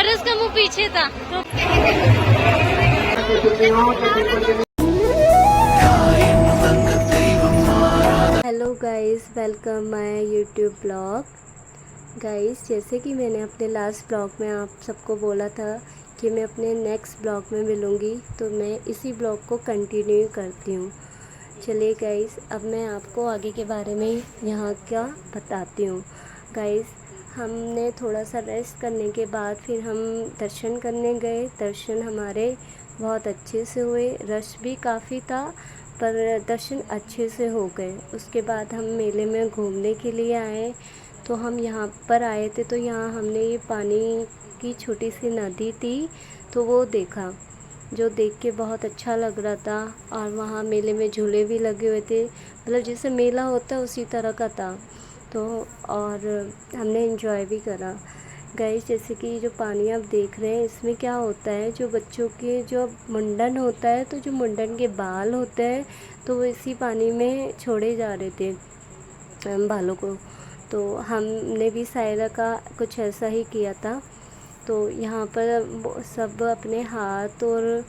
अरे उसका मुंह पीछे था तो hello guys, welcome my YouTube blog. Guys, जैसे कि मैंने अपने लास्ट ब्लॉग में आप सबको बोला था कि मैं अपने नेक्स्ट ब्लॉग में मिलूँगी, तो मैं इसी ब्लॉग को कंटिन्यू करती हूँ। चलिए गाइस, अब मैं आपको आगे के बारे में यहाँ का बताती हूँ। गाइस, हमने थोड़ा सा रेस्ट करने के बाद फिर हम दर्शन करने गए। दर्शन हमारे बहुत अच्छे से हुए, रश भी काफ़ी था पर दर्शन अच्छे से हो गए। उसके बाद हम मेले में घूमने के लिए आए। तो हम यहाँ पर आए थे तो यहाँ हमने ये पानी की छोटी सी नदी थी तो वो देखा, जो देख के बहुत अच्छा लग रहा था। और वहाँ मेले में झूले भी लगे हुए थे, मतलब जैसे मेला होता है उसी तरह का था। तो और हमने एंजॉय भी करा। गाइस, जैसे कि जो पानी आप देख रहे हैं इसमें क्या होता है, जो बच्चों के जो मुंडन होता है तो जो मुंडन के बाल होते हैं तो वो इसी पानी में छोड़े जा रहे थे बालों को। तो हमने भी सायरा का कुछ ऐसा ही किया था। तो यहाँ पर सब अपने हाथ और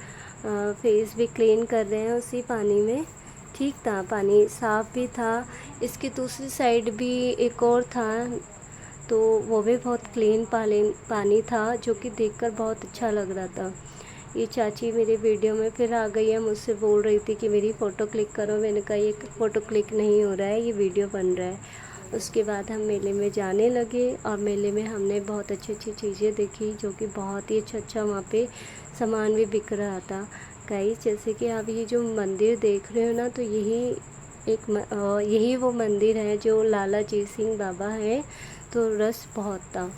फेस भी क्लीन कर रहे हैं उसी पानी में। ठीक था, पानी साफ़ भी था। इसकी दूसरी साइड भी एक और था तो वो भी बहुत क्लीन पानी था, जो कि देखकर बहुत अच्छा लग रहा था। ये चाची मेरे वीडियो में फिर आ गई है, मुझसे बोल रही थी कि मेरी फ़ोटो क्लिक करो। मैंने कहा ये फ़ोटो क्लिक नहीं हो रहा है, ये वीडियो बन रहा है। उसके बाद हम मेले में जाने लगे और मेले में हमने बहुत अच्छी अच्छी चीज़ें देखी, जो कि बहुत ही अच्छा वहाँ पे सामान भी बिक रहा था। गाइस, जैसे कि आप ये जो मंदिर देख रहे हो ना, तो यही वो मंदिर है जो लाला जी सिंह बाबा है। तो रस बहुत था।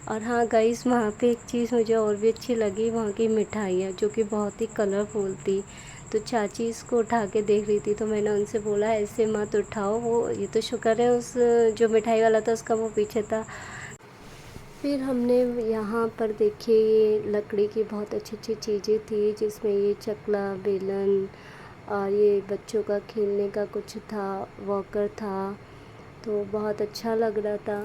और हाँ गाइस, वहाँ पे एक चीज़ मुझे और भी अच्छी लगी, वहाँ की मिठाइयाँ जो कि बहुत ही कलरफुल थी। तो चाची इसको उठा के देख रही थी तो मैंने उनसे बोला ऐसे मत उठाओ, वो ये तो शुक्र है उस जो मिठाई वाला था उसका वो पीछे था। फिर हमने यहाँ पर देखी ये लकड़ी की बहुत अच्छी अच्छी चीज़ें थी, जिसमें ये चकला, बेलन और ये बच्चों का खेलने का कुछ था, वॉकर था। तो बहुत अच्छा लग रहा था।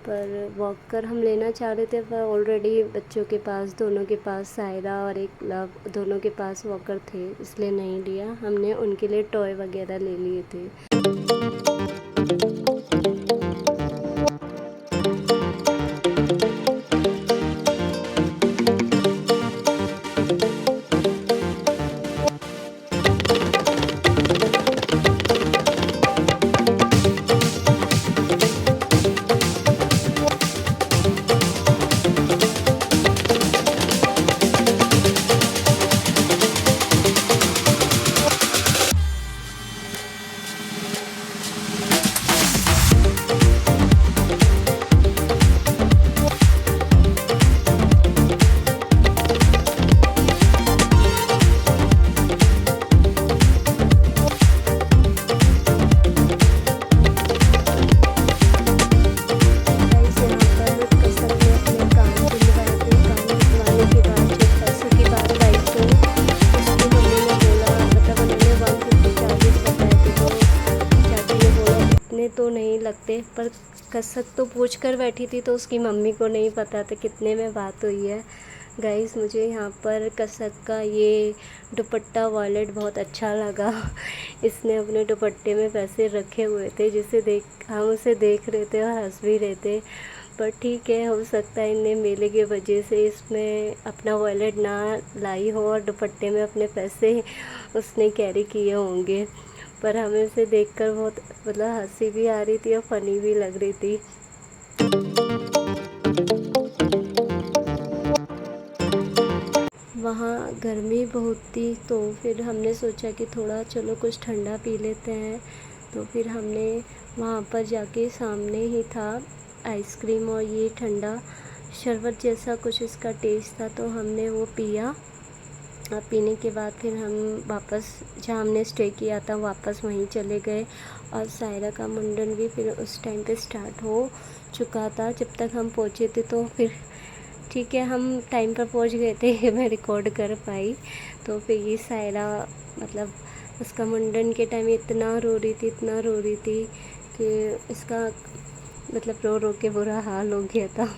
पर वॉकर हम लेना चाह रहे थे पर ऑलरेडी बच्चों के पास, दोनों के पास, सायरा और एक लव, दोनों के पास वॉकर थे, इसलिए नहीं लिया। हमने उनके लिए टॉय वगैरह ले लिए थे। तो नहीं लगते, पर कसक तो पूछ कर बैठी थी तो उसकी मम्मी को नहीं पता था कितने में बात हुई है। गाइस, मुझे यहाँ पर कसक का ये दुपट्टा वॉलेट बहुत अच्छा लगा। इसने अपने दुपट्टे में पैसे रखे हुए थे, जिसे देख हम उसे देख रहे थे और हंस भी रहे थे। पर ठीक है, हो सकता है इन्हें मेले की वजह से इसमें अपना वॉलेट ना लाई हो और दुपट्टे में अपने पैसे उसने कैरी किए होंगे। पर हमें उसे देखकर बहुत मतलब हंसी भी आ रही थी और फ़नी भी लग रही थी। वहाँ गर्मी बहुत थी तो फिर हमने सोचा कि थोड़ा चलो कुछ ठंडा पी लेते हैं। तो फिर हमने वहाँ पर जाके, सामने ही था आइसक्रीम और ये ठंडा शरबत जैसा कुछ इसका टेस्ट था, तो हमने वो पिया। और पीने के बाद फिर हम वापस जहाँ हमने स्टे किया था वापस वहीं चले गए। और सायरा का मुंडन भी फिर उस टाइम पे स्टार्ट हो चुका था जब तक हम पहुँचे थे। तो फिर ठीक है, हम टाइम पर पहुँच गए थे। मैं रिकॉर्ड कर पाई। तो फिर ये सायरा मतलब उसका मुंडन के टाइम इतना रो रही थी, इतना रो रही थी कि इसका मतलब रो रो के बुरा हाल हो गया था।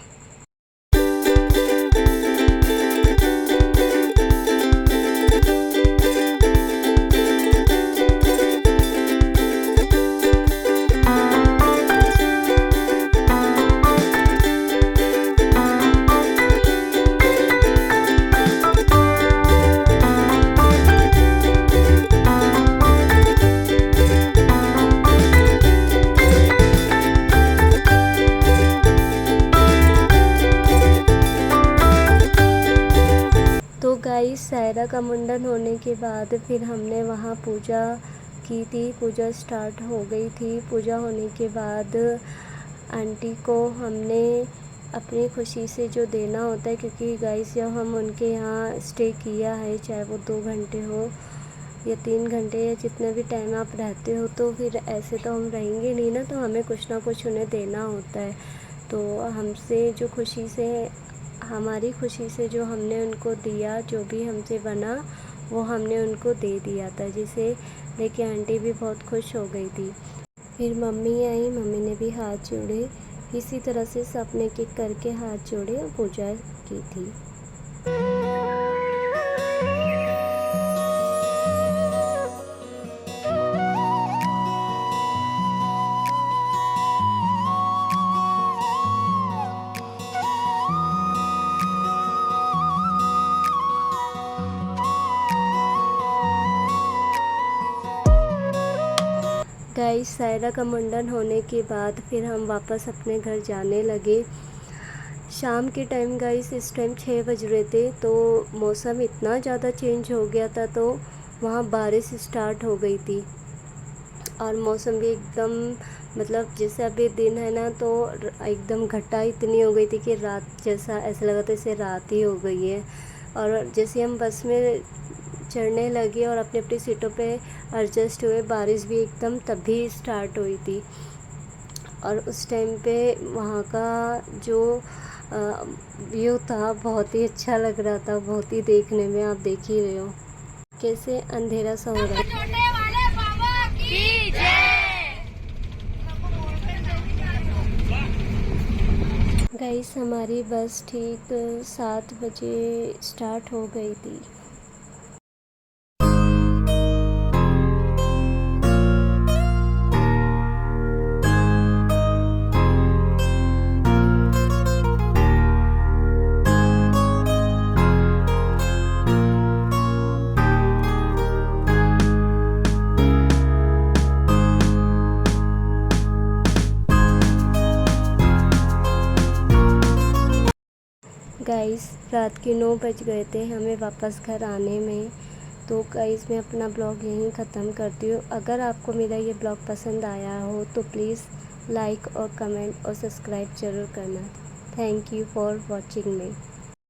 सायरा का मुंडन होने के बाद फिर हमने वहाँ पूजा की थी। पूजा स्टार्ट हो गई थी। पूजा होने के बाद आंटी को हमने अपनी खुशी से जो देना होता है, क्योंकि गाइस जब हम उनके यहाँ स्टे किया है, चाहे वो 2 घंटे हो या 3 घंटे या जितना भी टाइम आप रहते हो, तो फिर ऐसे तो हम रहेंगे नहीं ना, तो हमें कुछ ना कुछ उन्हें देना होता है। तो हमसे जो खुशी से, हमारी खुशी से जो हमने उनको दिया, जो भी हमसे बना वो हमने उनको दे दिया था, जिसे लेके आंटी भी बहुत खुश हो गई थी। फिर मम्मी आई, मम्मी ने भी हाथ जोड़े। इसी तरह से सबने एक एक करके हाथ जोड़े और पूजा की थी। गाइस सायरा का मुंडन होने के बाद फिर हम वापस अपने घर जाने लगे। शाम के टाइम गाइस, इस टाइम 6 बज रहे थे, तो मौसम इतना ज़्यादा चेंज हो गया था, तो वहाँ बारिश स्टार्ट हो गई थी और मौसम भी एकदम, मतलब जैसे अभी दिन है ना, तो एकदम घटा इतनी हो गई थी कि रात जैसा ऐसा लगा था जैसे रात ही हो गई है। और जैसे हम बस में चढ़ने लगे और अपनी अपनी सीटों पे एडजस्ट हुए, बारिश भी एकदम तभी स्टार्ट हुई थी। और उस टाइम पे वहाँ का जो व्यू था बहुत ही अच्छा लग रहा था, बहुत ही देखने में, आप देख ही रहे हो कैसे अंधेरा सा हो रहा है। गाइस हमारी बस ठीक 7 बजे स्टार्ट हो गई थी। गाइस रात के 9 बज गए थे हमें वापस घर आने में। तो गाइस मैं अपना ब्लॉग यहीं ख़त्म करती हूँ। अगर आपको मेरा ये ब्लॉग पसंद आया हो तो प्लीज़ लाइक और कमेंट और सब्सक्राइब ज़रूर करना। Thank you for watching me.